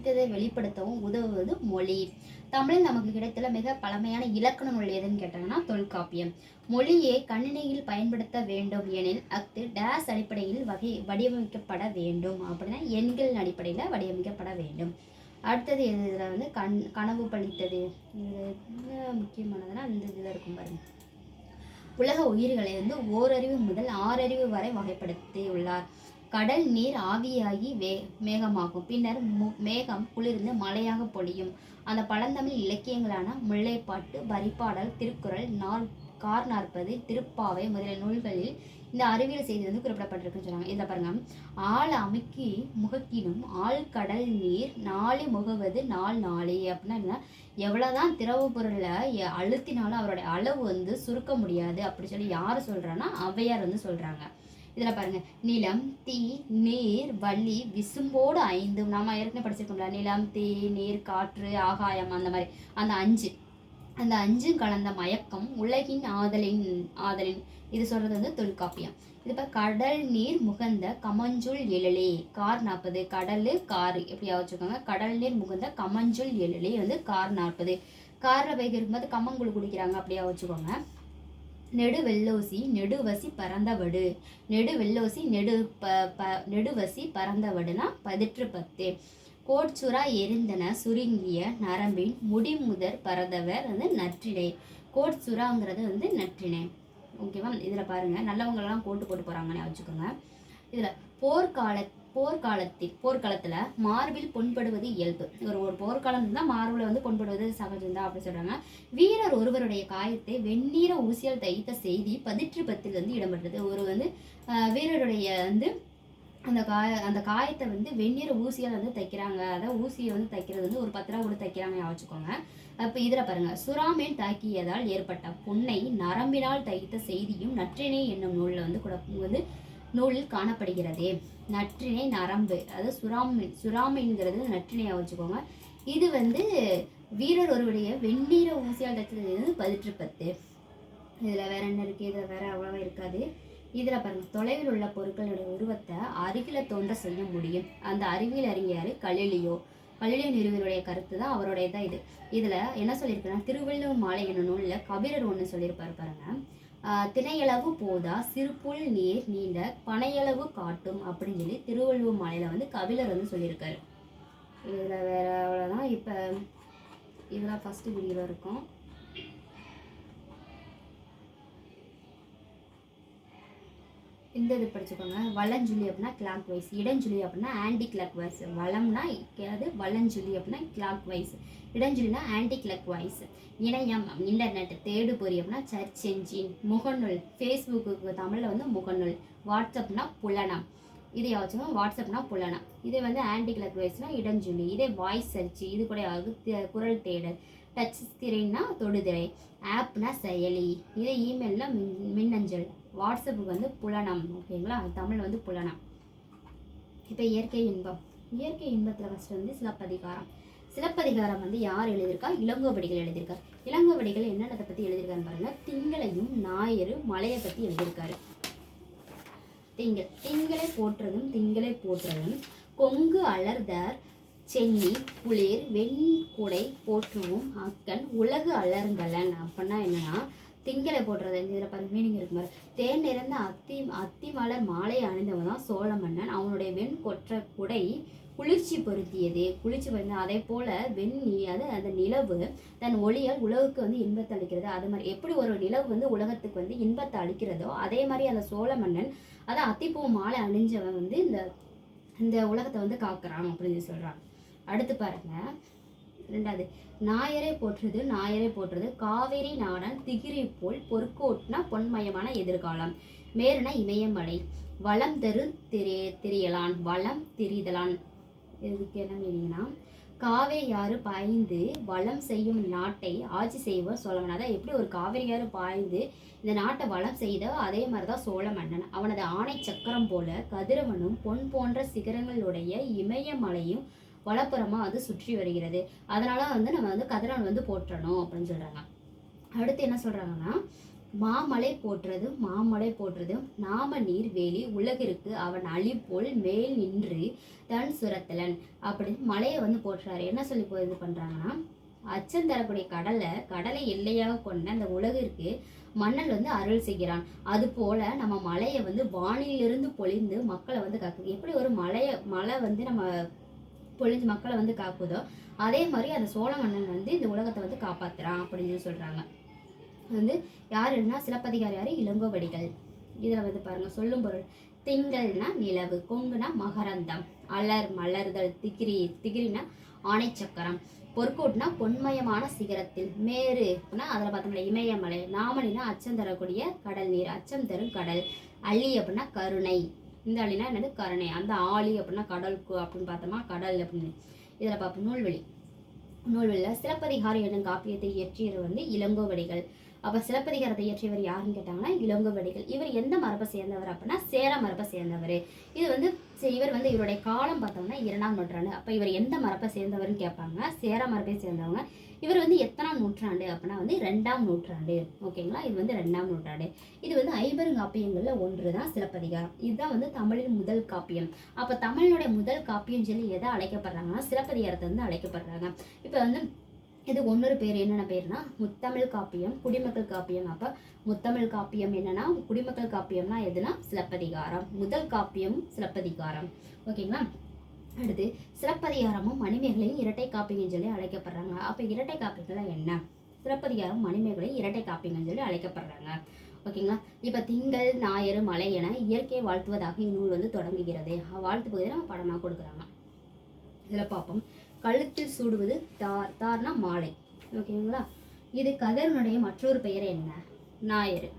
சிந்தித்ததை வெளிப்படுத்தவும் உதவுவது மொழி. தமிழில் நமக்கு கிடைத்துள்ள மிக பழமையான இலக்கண நூல் எதுன்னு கேட்டாங்கன்னா தொல்காப்பியம். மொழியை கணினியில் பயன்படுத்த வேண்டும் எனில் அஃது டேஸ் அடிப்படையில் வடிவமைக்கப்பட வேண்டும் அப்படின்னா எண்களின் அடிப்படையில் வடிவமைக்கப்பட வேண்டும். அடுத்தது இதில் வந்து கனவு பழித்தது. இது முக்கியமானதுன்னா இந்த இதில் இருக்கும் பாருங்க. உலக உயிர்களை வந்து ஓரறிவு முதல் 6 அறிவு வரை வகைப்படுத்தி உள்ளார். கடல் நீர் ஆவியாகி மேகமாகும். பின்னர் மேகம் குளிர்ந்து மழையாக பொழியும். அந்த பழந்தமிழ் இலக்கியங்களான முல்லைப்பாட்டு, பரிபாடல், திருக்குறள், கார் 40, திருப்பாவை முதலிய நூல்களில் இந்த அறிவியல் செய்தி வந்து குறிப்பிடப்பட்டிருக்குன்னு சொன்னாங்க. இதில் பாருங்க, ஆள் அமுக்கி முகக்கினும் ஆள் கடல் நீர் நாளி முகவது நாளே அப்படின்னா எவ்வளவுதான் திரவ பொருளை அழுத்தினாலும் அவருடைய அளவு வந்து சுருக்க முடியாது அப்படி சொல்லி யாரு சொல்றான்னா ஔவையார் வந்து சொல்றாங்க. இதுல பாருங்க, நிலம், தீ, நீர், வள்ளி, விசும்போடு 5. நாம ஏற்கனவே படிச்சிருக்கோம்ல, நிலம், தீ, நீர், காற்று, ஆகாயம், அந்த மாதிரி அந்த 5 கலந்த மயக்கம் உலகின் ஆதலின் இது சொல்றது வந்து தொல்காப்பியம். இது இப்போ கடல் நீர் முகந்த கமஞ்சுள் எழிலே கார் 40. கடல் கார் எப்படியா வச்சுக்கோங்க. கடல் நீர் முகந்த கமஞ்சுள் எழிலே வந்து கார் 40. காரில் பைக் இருக்கும்போது கம்மங்குழு குடிக்கிறாங்க அப்படியா வச்சுக்கோங்க. நெடு வெள்ளோசி நெடுவசி பறந்தவடு. நெடு வெள்ளோசி நெடுவசி பறந்தவடுனா 10. கோட்சுரா எரிந்தன சுருங்கிய நரம்பின் முடிமுதற் பறந்தவர் வந்து நற்றினை. கோட்சுராங்கிறது வந்து நற்றினை. ஓகேவா? இதில் பாருங்க, நல்லவங்களெல்லாம் போட்டு போகிறாங்கன்னு வச்சுக்கோங்க. இதில் போர்க்காலத்தில் மார்பில் புண்படுவது இயல்பு. ஒரு போர்க்காலம் இருந்தால் மார்பில் வந்து புண்படுவது சகஜம்தான் அப்படி சொல்கிறாங்க. வீரர் ஒருவருடைய காயத்தை வெந்நீர ஊசியால் தைத்த செய்தி 10 வந்து இடம்பெற்றது. ஒரு வந்து வீரருடைய வந்து அந்த காயத்தை வந்து வெந்நீர ஊசியால் வந்து தைக்கிறாங்க. அதாவது ஊசியை வந்து தைக்கிறது வந்து ஒரு 10 ரூபா கூட தைக்கிறாங்க வச்சுக்கோங்க. அப்போ இதில் பாருங்க, சுறாமேன் தாக்கியதால் ஏற்பட்ட புண்ணை நரம்பினால் தைத்த செய்தியும் நற்றினை என்னும் நூலில் வந்து நூலில் காணப்படுகிறது. நற்றினை நரம்பு, அதாவது சுறாமைங்கிறது நற்றினையா வச்சுக்கோங்க. இது வந்து வீரர் ஒருவருடைய வெந்நீர ஊசியால் தைத்தது வந்து 10. இதில் வேற என்ன இருக்குது? இதில் வேற அவ்வளவா இருக்காது. இதில் பாருங்க, தொலைவில் உள்ள பொருட்களுடைய உருவத்தை அருகில தோன்ற செய்ய முடியும். அந்த அறிவியல் அறிஞர் கலிலியோ நிறுவனுடைய கருத்து தான், அவருடைய தான் இது. இதில் என்ன சொல்லியிருக்கேன்னா, திருவள்ளுவர் மாலை என்னும் நூலில் கபிலர் ஒன்று சொல்லியிருப்பாரு பாருங்க. திணையளவு போதா சிறுபுல் நீர் நீண்ட பனையளவு காட்டும் அப்படின்னு சொல்லி திருவள்ளுவர் மாலையில் வந்து கபிலர் வந்து சொல்லியிருக்காரு. இதில் வேற அவ்வளோதான். இப்போ இதெல்லாம் ஃபஸ்ட்டு வீடியோவில் இருக்கும். இந்த இது படிச்சுக்கோங்க. வலஞ்சுழி அப்படின்னா கிளாக் வைஸ், இடஞ்சுழி அப்படின்னா ஆன்டி கிளாக் வைஸ். வளம்னா அது வலஞ்சுழி அப்படின்னா கிளாக் வைஸ், இடஞ்சுழினா ஆன்டி கிளாக் வைஸ். இணையம் இன்டர்நெட், தேடுபொறி அப்படின்னா சர்ச் என்ஜின். முகநூல், ஃபேஸ்புக்கு தமிழில் வந்து முகநூல். வாட்ஸ்அப்னா புலனம். இதை வச்சுக்கோங்க, வாட்ஸ்அப்னா புலனம். இதே வந்து ஆன்டி கிளாக் வைஸ்னா இடஞ்சுழி. இதே வாய்ஸ் சர்ச், இது கூட குரல் தேடல். டச் ஸ்கிரீன்னா தொடுதிரை. ஆப்னா செயலி. இதே இமெயில்னா மின்னஞ்சல். வாட்ஸ்அப்புக்கு வந்து புலனம். ஓகேங்களா? தமிழ் வந்து புலனம். இப்போ இயற்கை இன்பத்தில் ஃபஸ்ட்டு வந்து சிலப்பதிகாரம் வந்து யார் எழுதியிருக்கா? இளங்கோவடிகள் எழுதியிருக்கார். இளங்கோவடிகள் என்னென்னதை பற்றி எழுதியிருக்காருன்னு பாருங்க. திங்களையும் ஞாயிறு மலையை பற்றி எழுதியிருக்காரு. திங்களை போற்றுறதும் கொங்கு அலர்தர் சென்னி புளிர் வெண்குடை போற்றுவோம் அக்கன் உலகு அலர்ந்தலன். அப்படின்னா என்னன்னா, திங்களை போடுறது இதில் பாருங்க மீனிங் இருக்கு மாதிரி. தேன் நிறைந்த அத்தி மலர் மாலை அணிந்தவன் தான் சோழ மன்னன். அவனுடைய வெண் கொற்ற குடை குளிர்ச்சி பொருத்தியது. அதே போல அது அந்த நிலவு தன் ஒளியால் உலகுக்கு வந்து இன்பத்தை அளிக்கிறது. அது மாதிரி எப்படி ஒரு நிலவு வந்து உலகத்துக்கு வந்து இன்பத்தை அளிக்கிறதோ அதே மாதிரி அந்த சோழ மன்னன் அதான் அத்திப்பூ மாலை அணிஞ்சவன் வந்து இந்த உலகத்தை வந்து காக்குறான் அப்படின்னு சொல்றான். அடுத்து பாருங்க, 2வது நாயரை போற்றுறது காவேரி நாடன் திகிரி போல் பொற்கோட்னா பொன்மயமான எதிர்காலம். மேருனா இமயமலை. வளம் தரு திரியலான், வளம் திரிதலான். இதுக்கு என்ன மீனிங்னா, காவேரியாறு பாய்ந்து வளம் செய்யும் நாட்டை ஆட்சி செய்வோர் சோழமன். அதான் எப்படி ஒரு காவேரியாறு பாய்ந்து இந்த நாட்டை வளம் செய்தோ அதே மாதிரிதான் சோழ மன்னன். அவனது ஆணை சக்கரம் போல கதிரவனும் பொன் போன்ற சிகரங்களுடைய இமயமலையும் வலப்புறமா வந்து சுற்றி வருகிறது. அதனால வந்து நம்ம வந்து கதிரவன் வந்து போற்றணும் அப்படின்னு சொல்றாங்க. அடுத்து என்ன சொல்றாங்கன்னா, மாமலை போற்றதும் மாமலை போற்றதும் நாம நீர் வேலி உலகிற்கு அவன் அழிப்போல் மேல் நின்று தன் சுரத்தலன் அப்படின்னு மலையை வந்து போற்றுறாரு. என்ன சொல்லி இது பண்றாங்கன்னா, அச்சம் தரக்கூடிய கடலை எல்லையாக கொண்ட அந்த உலகிற்கு மன்னன் வந்து அருள் செய்கிறான். அது போல நம்ம மலையை வந்து வானிலிருந்து பொழிந்து மக்களை வந்து காக்குது. எப்படி ஒரு மலை வந்து நம்ம பொழிஞ்சு மக்களை வந்து காக்குதோ அதே மாதிரி அந்த சோழ மன்னன் வந்து இந்த உலகத்தை வந்து காப்பாத்துறான் அப்படின்னு சொல்றாங்க. வந்து யாருன்னா சிலப்பதிகாரி யாரு, இளங்கோவடிகள். இதுல வந்து பாருங்க சொல்லும் பொருள். திங்கள்னா நிலவு, கொங்குனா மகரந்தம், அலர் மலர்தல், திகிரினா ஆணை சக்கரம், பொற்கோட்னா பொன்மயமான சிகரத்தில், மேருனா அதுல பார்த்தோம்னா இமயமலை, நாமலினா அச்சம் தரக்கூடிய கடல் நீர், அச்சம் தரும் கடல், அள்ளி அப்படின்னா கருணை, இந்த அள்ளினா என்னது கருணை, அந்த ஆழி அப்படின்னா கடலுக்கு அப்படின்னு பார்த்தோமா கடல் அப்படின்னு. இதுல பார்ப்போம் நூல்வெளியில் சிலப்பதிகாரம் என்னும் காப்பியத்தை இயற்றியவர் வந்து இளங்கோவடிகள். அப்போ சிலப்பதிகாரத்தை இயற்றியவர் யாருன்னு கேட்டாங்கன்னா இளங்கோவடிகள். இவர் எந்த மரபை சேர்ந்தவர் அப்படின்னா சேர மரபை சேர்ந்தவர். இது வந்து இவர் வந்து இவருடைய காலம் பார்த்தோம்னா 2ஆம் நூற்றாண்டு. அப்போ இவர் எந்த மரபை சேர்ந்தவர்னு கேட்பாங்க, சேர மரபை சேர்ந்தவங்க. இவர் வந்து எத்தனாம் நூற்றாண்டு அப்படின்னா வந்து 2ஆம் நூற்றாண்டு. ஓகேங்களா, இது வந்து 2ஆம் நூற்றாண்டு. இது வந்து ஐம்பெருங்காப்பியங்கள்ல ஒன்று தான் சிலப்பதிகாரம். இதுதான் வந்து தமிழின் முதல் காப்பியம். அப்போ தமிழினுடைய முதல் காப்பியம் சொல்லி எதை அழைக்கப்படுறாங்கன்னா சிலப்பதிகாரத்தை வந்து அழைக்கப்படுறாங்க. இப்போ வந்து இது ஒன்னொரு பேர் என்னென்ன பேர்னா முத்தமிழ் காப்பியம், குடிமக்கள் காப்பியம். அப்போ முத்தமிழ் காப்பியம் என்னன்னா, குடிமக்கள் காப்பியம்னா எதுனா சிலப்பதிகாரம், முதல் காப்பியம் சிலப்பதிகாரம். ஓகேங்களா, அடுத்து சிலப்பதிகாரமும் மணிமேகலையும் இரட்டை காப்பியம் சொல்லி அழைக்கப்படுறாங்க. அப்போ இரட்டை காப்பியங்கள் என்ன, சிலப்பதிகாரம் மணிமேகலையும் இரட்டை காப்பியங்கள் சொல்லி அழைக்கப்படுறாங்க. ஓகேங்களா, இப்போ திங்கள் ஞாயிறு மலை என இயற்கையை வாழ்த்துவதாக இந்நூல் வந்து தொடங்குகிறது. வாழ்த்து பகுதியை நம்ம படமாக கொடுக்குறாங்க. இதில் பார்ப்போம். கழுத்தில் சூடுவது தார்னா மாலை. ஓகேங்களா, இது கதறினுடைய மற்றொரு பெயர் என்ன, ஞாயிறு.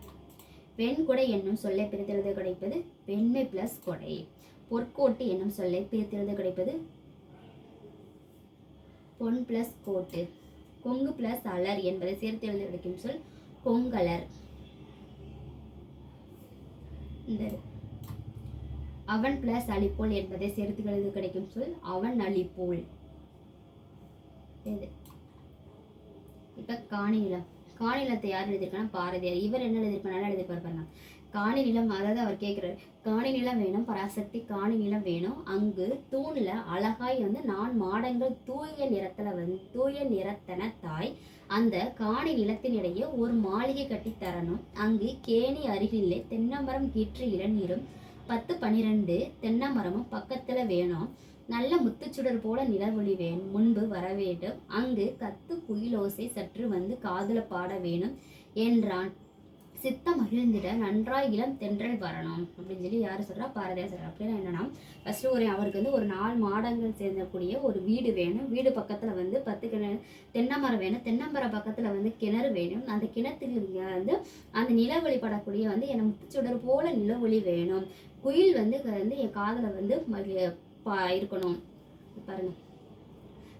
வெண்கொடை என்னும் சொல்லை பிரித்தெழுத கிடைப்பது வெண்மை பிளஸ் கொடை. பொற்கோட்டு என்னும் சொல்லை பிரித்தெழுத கிடைப்பது பொன் பிளஸ் கோட்டு. கொங்கு பிளஸ் அலர் என்பதை சேர்த்து எழுத கிடைக்கும் சொல் கொங்கலர். இந்த அவன் பிளஸ் அழிப்போல் என்பதை சேர்த்து எழுத கிடைக்கும் சொல் அவன் அழிப்போல். இப்ப காணிநிலத்தை யார் எழுதியிருக்காங்கன்னா பாரதியார். இவர் என்ன எழுதியிருப்பார், நல்லா எழுதியிருப்பார் பாருங்க. காணிநிலம், அதாவது அவர் கேட்கிறார், காணிநிலம் வேணும் பராசக்தி, காணிநிலம் வேணும், அங்கு தூண்ல அழகாய் வந்து 4 மாடங்கள் தூய நிறத்தன தாய், அந்த காணி நிலத்தின் இடையே ஒரு மாளிகை கட்டி தரணும், அங்கு கேணி அருகிலே தென்னமரம் கீற்று இளநீரும் 10-12 தென்னமரமும் பக்கத்துல வேணும், நல்ல முத்துச்சுடர் போல நிலவொளி வேணும், முன்பு வர வேண்டும், அங்கு கத்து குயிலோசை சற்று வந்து காதுல பாட வேணும் என்றான், சித்த மகிழ்ந்திட நன்றாய் இளம் தென்றல் வரணும் அப்படின்னு சொல்லி யாரு சொல்றா, பாரதியார் சொல்றா. அப்படின்னா என்னன்னா, ஃபர்ஸ்ட் அவருக்கு வந்து ஒரு 4 மாடங்கள் சேர்ந்தக்கூடிய ஒரு வீடு வேணும், வீடு பக்கத்துல வந்து 10 தென்னமரம் வேணும், தென்னமரம் பக்கத்துல வந்து கிணறு வேணும், அந்த கிணத்துக்கு வந்து அந்த நிலவொளி படக்கூடிய வந்து என் முத்துச்சுடர் போல நிலவொளி வேணும், குயில் வந்து என் காதுல வந்து இருக்கணும் பாருங்க,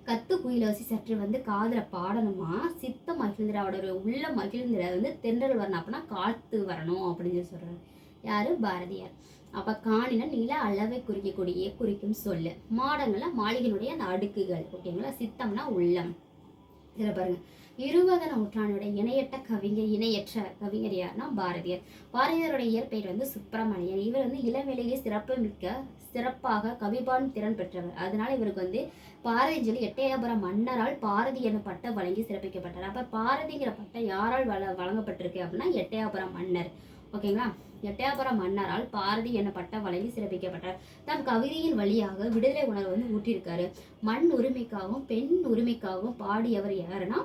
கத்து குயிலோசி சற்று வந்து காதுல பாடணுமா, சித்த மகிழ்ந்திர அவரோட உள்ள மகிழ்ந்திர வந்து தென்றல் வரணும், அப்படின்னா காத்து வரணும் அப்படின்னு சொல்றாரு யாரு, பாரதியார். அப்ப காணினா நில அளவை குறிக்கும் சொல்லு, மாடங்கள்ல மாளிகையினுடைய அந்த அடுக்குகள். ஓகேங்களா, சித்தம்னா உள்ளம். இதுல பாருங்க, 20ஆம் நூற்றாண்டுடைய இணையற்ற கவிஞர் யாருன்னா பாரதியார். பாரதியாருடைய இயற்பெயர் வந்து சுப்பிரமணியன். இவர் வந்து இளவேளையே சிறப்பாக கவிபான் திறன் பெற்றவர். அதனால இவருக்கு வந்து பாரதி சொல்லி எட்டயபுரம் மன்னரால் பாரதி எனும் பட்டம் வழங்கி சிறப்பிக்கப்பட்டார். அப்ப பாரதிங்கிற பட்டம் யாரால் வழங்கப்பட்டிருக்கு அப்படின்னா எட்டயபுரம் மன்னர். ஓகேங்களா, எட்டயபுரம் மன்னரால் பாரதி என பட்டம் வழங்கி சிறப்பிக்கப்பட்டார். தம் கவிதையின் வழியாக விடுதலை உணர்வு வந்து ஊட்டியிருக்காரு. மண் உரிமைக்காகவும் பெண் உரிமைக்காகவும் பாடியவர் யாருன்னா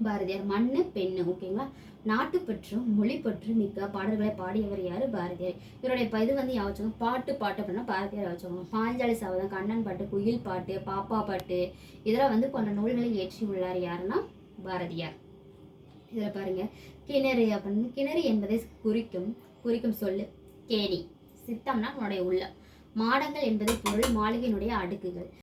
பாரதியார். மண்ணு பெண்ணு. ஓகேங்களா, நாட்டுப்பற்றும் மொழிப்பற்றும் மிக்க பாடல்களை பாடியவர் யாரு, பாரதியார். இவருடைய இது வந்து யாவச்சும் பாட்டு அப்படின்னா பாரதியார் யாவச்சும். பாஞ்சாலி சபதம், கண்ணன் பாட்டு, குயில் பாட்டு, பாப்பா பாட்டு, இதெல்லாம் வந்து போன்ற நூல்களை ஏற்றி உள்ளார் யாருன்னா பாரதியார். இதுல பாருங்க, கிணறு அப்படின்னு, கிணறு என்பதை குறிக்கும் சொல்லு கேணி. சித்தம்னா உன்னுடைய உள்ளம். மாடங்கள் என்பது பொருள் மாளிகையினுடைய அடுக்குகள்.